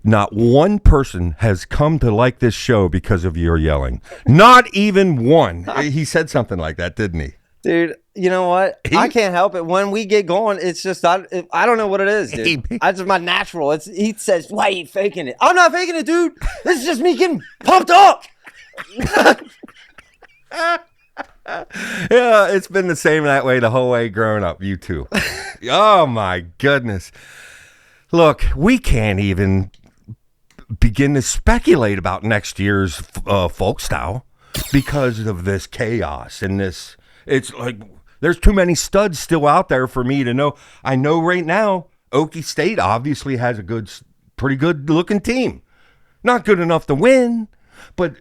not one person has come to like this show because of your yelling. Not even one. He said something like that, didn't he? Dude, you know what? I can't help it. When we get going, it's just, I don't know what it is, dude. It's just my natural. He says, why are you faking it? I'm not faking it, dude. This is just me getting pumped up. Yeah, it's been the same that way the whole way growing up. You too. Oh, my goodness. Look, we can't even begin to speculate about next year's folk style because of this chaos and this. It's like there's too many studs still out there for me to know. I know right now, OK State obviously has a pretty good looking team. Not good enough to win, but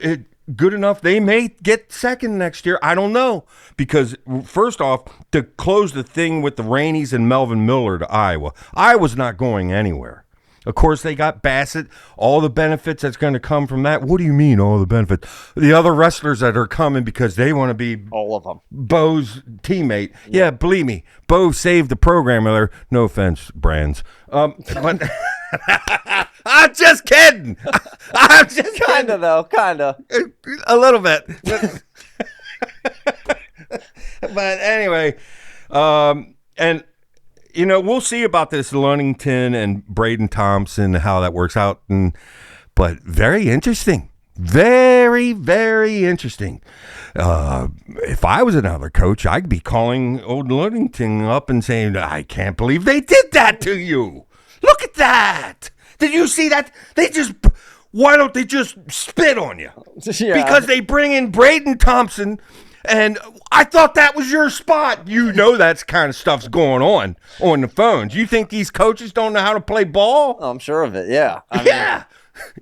good enough they may get second next year. I don't know. Because first off, to close the thing with the Rainies and Melvin Miller to Iowa, Iowa's not going anywhere. Of course, they got Bassett, all the benefits that's going to come from that. What do you mean, all the benefits? The other wrestlers that are coming because they want to be all of them. Bo's teammate. Yeah, believe me, Bo saved the program there. No offense, Brands. But I'm just kidding. I'm just kind of though, kind of a little bit. But anyway, and. We'll see about this Lunnington and Braden Thompson, how that works out. But very interesting. Very, very interesting. If I was another coach, I'd be calling old Lunnington up and saying, I can't believe they did that to you. Look at that. Did you see that? Why don't they just spit on you? Yeah. Because they bring in Braden Thompson. And I thought that was your spot. That kind of stuff's going on the phones. You think these coaches don't know how to play ball? Oh, I'm sure of it, yeah.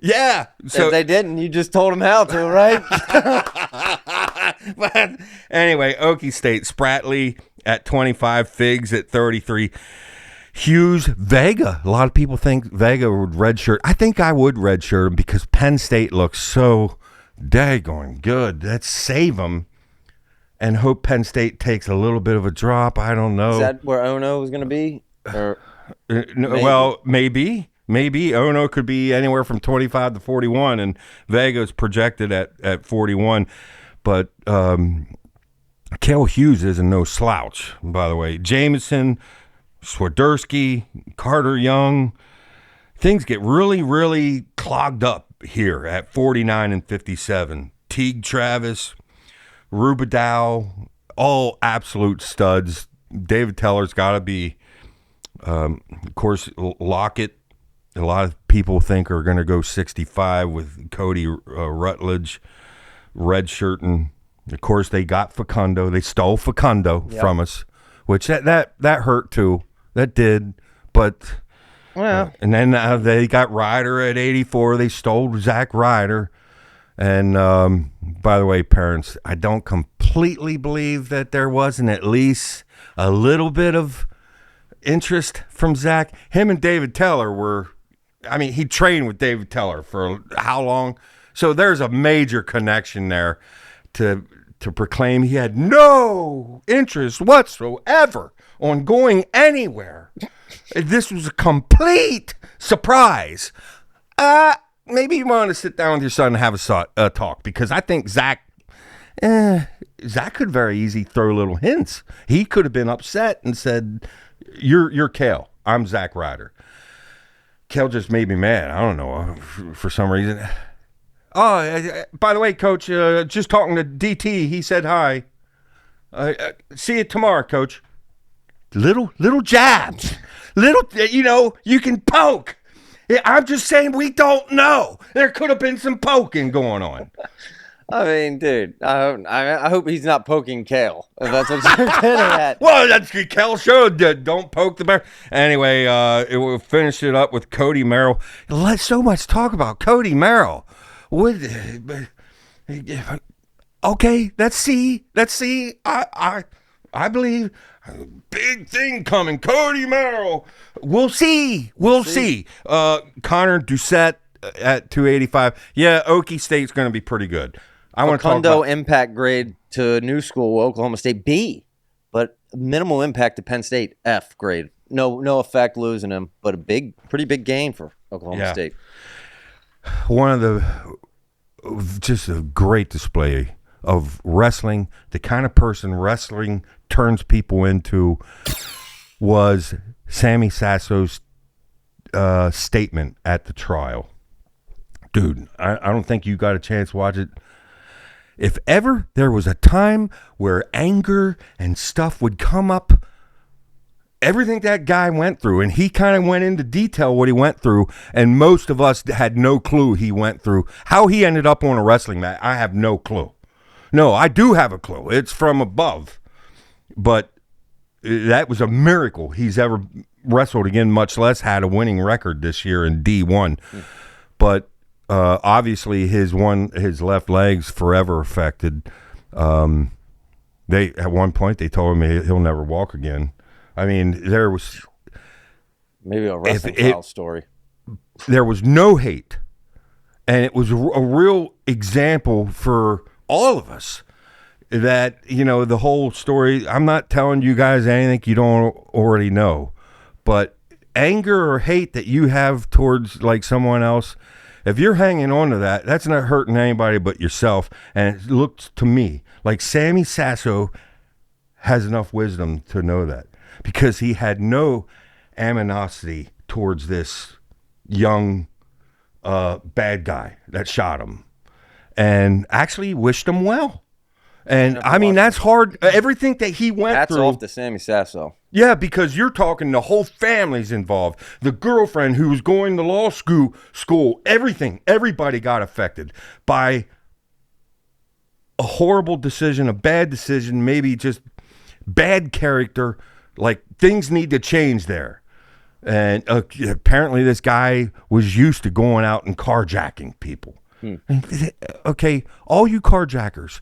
Yeah. So if they didn't, you just told them how to, right? But anyway, OK State, Spratley at 25, Figs at 33. Hughes, Vega. A lot of people think Vega would redshirt. I think I would redshirt him because Penn State looks so daggone good. Let's save them. And hope Penn State takes a little bit of a drop. I don't know. Is that where Ono was going to be? Or Well, maybe. Ono could be anywhere from 25 to 41, and Vega's projected at 41. But Cael Hughes isn't no slouch, by the way. Jameson, Swiderski, Carter Young. Things get really, really clogged up here at 49 and 57. Teague Travis, Rubidow, all absolute studs. David Teller's got to be, of course, Lockett. A lot of people think are going to go 65 with Cody Rutledge, redshirting. Of course, they got Facundo. They stole Facundo from us, which that hurt too. That did, but and then they got Ryder at 84. They stole Zach Ryder. And by the way, parents, I don't completely believe that there wasn't at least a little bit of interest from Zach. Him and David Teller were. I mean, he trained with David Teller for how long? So there's a major connection there to proclaim he had no interest whatsoever on going anywhere. This was a complete surprise. Maybe you want to sit down with your son and have a talk, because I think Zach could very easily throw little hints. He could have been upset and said, "You're Cael. I'm Zach Ryder." Cael just made me mad. I don't know, for some reason. Oh, by the way, Coach, just talking to DT. He said hi. See you tomorrow, Coach. Little jabs. You can poke. I'm just saying we don't know. There could have been some poking going on. I mean, dude, I hope he's not poking Cael, if that's what you're getting at. Well, that's Cael showed. Don't poke the bear. Anyway, we'll finish it up with Cody Merrill. Let's so much talk about Cody Merrill. Okay, let's see. I believe big thing coming. Cody Merrill. We'll see. Connor Doucette at 285. Yeah, OK State's going to be pretty good. I want to talk about impact grade to new school, Oklahoma State B, but minimal impact to Penn State F grade. No effect losing him, but a pretty big gain for Oklahoma State. One of just a great display of wrestling. The kind of person wrestling turns people into was Sammy Sasso's statement at the trial. Dude, I don't think you got a chance to watch it. If ever there was a time where anger and stuff would come up, everything that guy went through, and he kind of went into detail what he went through, and most of us had no clue he went through. How he ended up on a wrestling mat, I have no clue. No, I do have a clue. It's from above. But that was a miracle he's ever wrestled again, much less had a winning record this year in D1. But obviously his left leg's forever affected. They at one point they told him he'll never walk again. I mean, there was maybe a wrestling foul story. There was no hate, and it was a real example for all of us that, the whole story. I'm not telling you guys anything you don't already know, but anger or hate that you have towards like someone else, if you're hanging on to that, that's not hurting anybody but yourself. And it looks to me like Sammy Sasso has enough wisdom to know that, because he had no animosity towards this young bad guy that shot him, and actually wished him well. And I mean, that's hard. Everything that he went through. That's off to Sammy Sasso. Yeah, because you're talking the whole family's involved. The girlfriend who was going to law school, everything. Everybody got affected by a horrible decision, a bad decision, maybe just bad character. Like, things need to change there. And apparently this guy was used to going out and carjacking people. Okay, all you carjackers,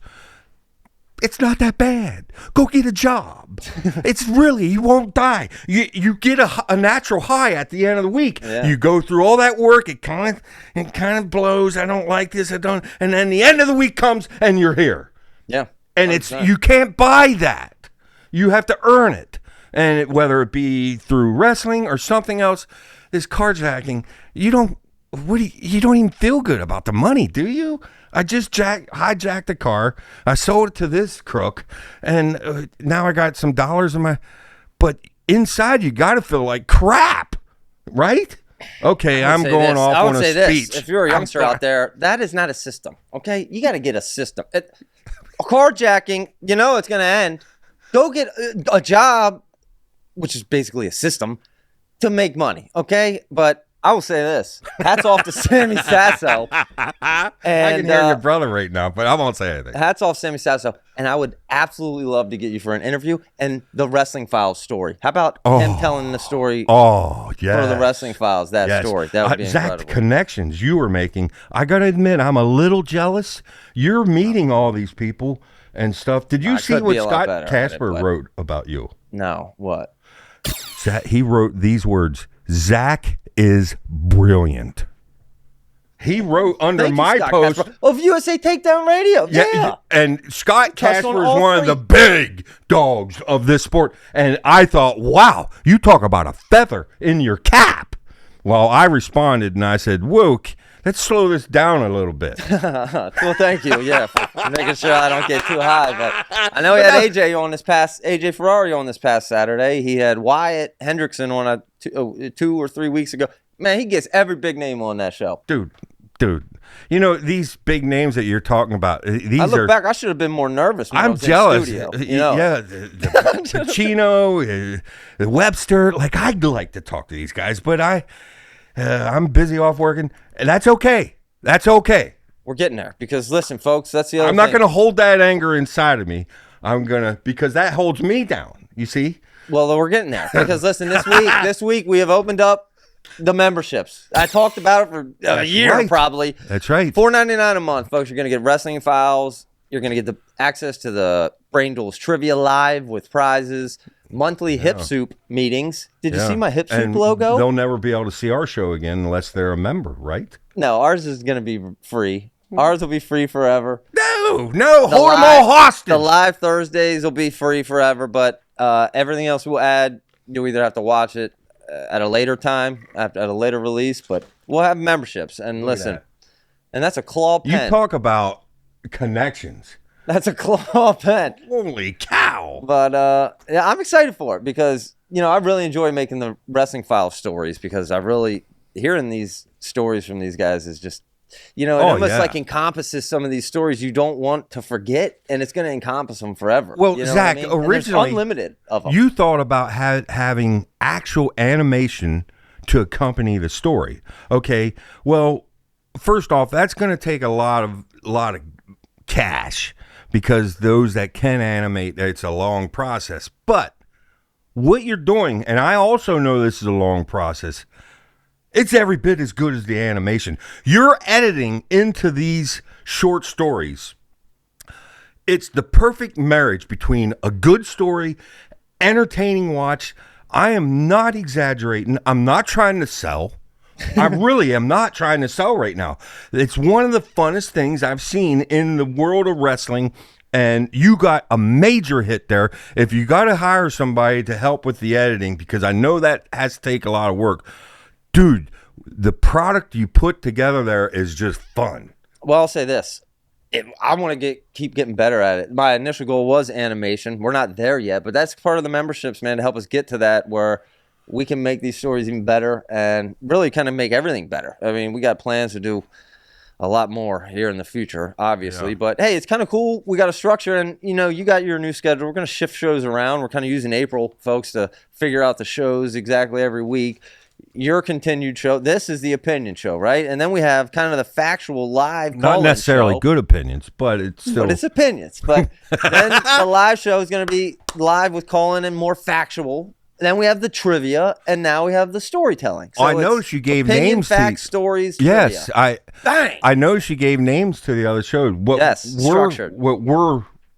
it's not that bad. Go get a job. It's really, you won't die. You get a natural high at the end of the week. Yeah. You go through all that work. It kind of blows. I don't like this. I don't. And then the end of the week comes and you're here. Yeah. And 100%. You can't buy that. You have to earn it. And whether it be through wrestling or something else, this carjacking, you don't even feel good about the money, do you? I just hijacked a car. I sold it to this crook, and now I got some dollars in my. But inside, you got to feel like crap, right? Okay, I'm going off on a speech. If you're a youngster out there, that is not a system. Okay, you got to get a system. Carjacking, you know it's going to end. Go get a job, which is basically a system, to make money. Okay, but. I will say this. Hats off to Sammy Sasso. And, I can hear your brother right now, but I won't say anything. Hats off Sammy Sasso. And I would absolutely love to get you for an interview and the Wrestling Files story. How about him telling the story for the Wrestling Files, story? That would be incredible. Zach, the connections you were making, I got to admit, I'm a little jealous. You're meeting all these people and stuff. Did you see what Scott Casper wrote about you? No, what? He wrote these words, Zach is brilliant. He wrote under my post of USA Takedown Radio. Yeah. And Scott Casper is one of the big dogs of this sport. And I thought, wow, you talk about a feather in your cap. Well, I responded and I said, whoa, let's slow this down a little bit. Well, thank you. Yeah, for making sure I don't get too high. But I know he had AJ Ferrari on this past Saturday. He had Wyatt Hendrickson on 2 or 3 weeks ago. Man, he gets every big name on that show. Dude. You know, these big names that you're talking about, I look back, I should have been more nervous when I was jealous. In studio, you know? Yeah, the Chino, the Webster. Like, I'd like to talk to these guys, but I'm busy off working, and that's okay. That's okay. We're getting there because, listen, folks, that's the other thing. I'm not going to hold that anger inside of me. Because that holds me down, you see? Well, we're getting there because, listen, this week we have opened up the memberships. I talked about it for a year, probably. That's right. $4.99 a month, folks. You're going to get Wrestling Files. You're going to get the access to the Brain Duels Trivia Live with prizes, monthly Hip Soup meetings. Did you see my Hip Soup logo? They'll never be able to see our show again unless they're a member, right? No, ours is going to be free. Ours will be free forever. No, hold them all hostage. The live Thursdays will be free forever, but everything else we'll add. You'll either have to watch it at a later time, at a later release, but we'll have memberships. And listen, and that's a claw pen. You talk about connections. That's a claw pen. Holy cow. But yeah, I'm excited for it because, you know, I really enjoy making the Wrestling File stories because I really, hearing these stories from these guys is just, you know, it almost like encompasses some of these stories you don't want to forget, and it's going to encompass them forever. Well, you know Zach, what I mean? originally, unlimited of them. You thought about having actual animation to accompany the story. Okay, well, first off, that's going to take a lot of cash because those that can animate, it's a long process. But what you're doing, and I also know this is a long process, it's every bit as good as the animation. You're editing into these short stories. It's the perfect marriage between a good story, entertaining watch. I am not exaggerating. I'm not trying to sell. I really am not trying to sell right now. It's one of the funnest things I've seen in the world of wrestling, and you got a major hit there. If you got to hire somebody to help with the editing, because I know that has to take a lot of work, dude, the product you put together there is just fun. Well, I'll say this. I want to keep getting better at it. My initial goal was animation. We're not there yet, but that's part of the memberships, man, to help us get to that where we can make these stories even better and really kind of make everything better. I mean, we got plans to do a lot more here in the future, obviously. Yeah. But, hey, it's kind of cool. We got a structure, and, you know, you got your new schedule. We're going to shift shows around. We're kind of using April, folks, to figure out the shows exactly every week. Your continued show. This is the opinion show, right? And then we have kind of the factual live not necessarily good opinions, but it's still... But it's opinions. But then the live show is going to be live with Colin and more factual. Then we have the trivia, and now we have the storytelling. So I noticed you gave names facts, stories, yes, trivia. I noticed you gave names to the other shows. Structured.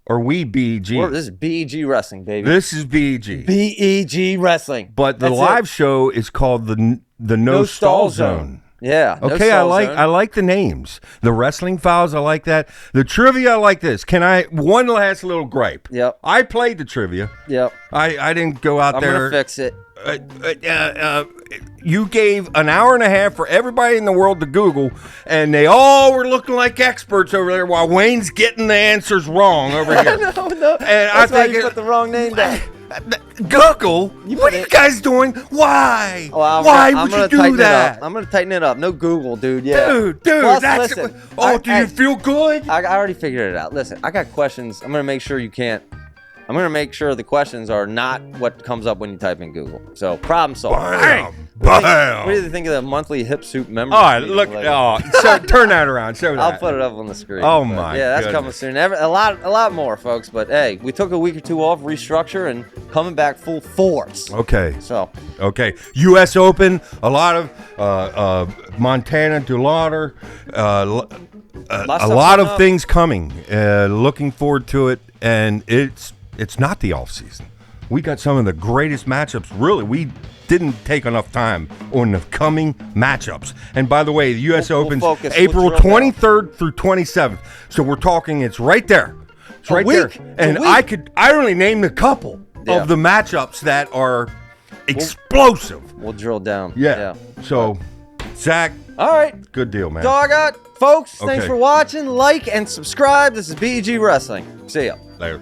Are we BEG? This is BEG Wrestling, baby. This is BEG. BEG Wrestling. But the live show is called the No Stall Zone. Yeah. no Okay, Soul Zone. I like the names. The wrestling files, I like that. The trivia, I like this. Can I one last little gripe? Yep. I played the trivia. Yep. I didn't go out I'm there. gonna fix it. You gave an hour and a half for everybody in the world to Google, and they all were looking like experts over there while Wayne's getting the answers wrong over here. no. And That's why you put the wrong name down. Google? What are you guys doing? Why? Well, Why I'm would gonna you do tighten that? It up. I'm gonna tighten it up. No Google, dude. Yeah. Dude, Plus, that's listen, do you feel good? I already figured it out. Listen, I got questions. I'm gonna make sure you can't. I'm gonna make sure the questions are not what comes up when you type in Google. So problem solved. Bam! What Bam! do you think of the monthly hip soup membership? All right, meeting? look. Like, So turn that around. Show that. I'll put it up on the screen. Oh, But, my yeah, that's coming goodness. soon. A lot more, folks. But hey, we took a week or two off, restructure, and coming back full force. Okay. So Okay. U.S. Open. A lot of Montana, DeLauder. A lot of things coming. Looking forward to it, and it's not the off season. We got some of the greatest matchups. Really, we didn't take enough time on the coming matchups. And by the way, the U.S. We'll Opens focus. April We'll drill down. 23rd through 27th. So we're talking. It's right there. It's A right week. there. It's a And week. I only named a couple Yeah. of the matchups that are explosive. we'll drill down. Yeah. So, Zach, All right. good deal, man. That's all I got. Folks, thanks Okay. for watching. Like and subscribe. This is BEG Wrestling. See ya. Later.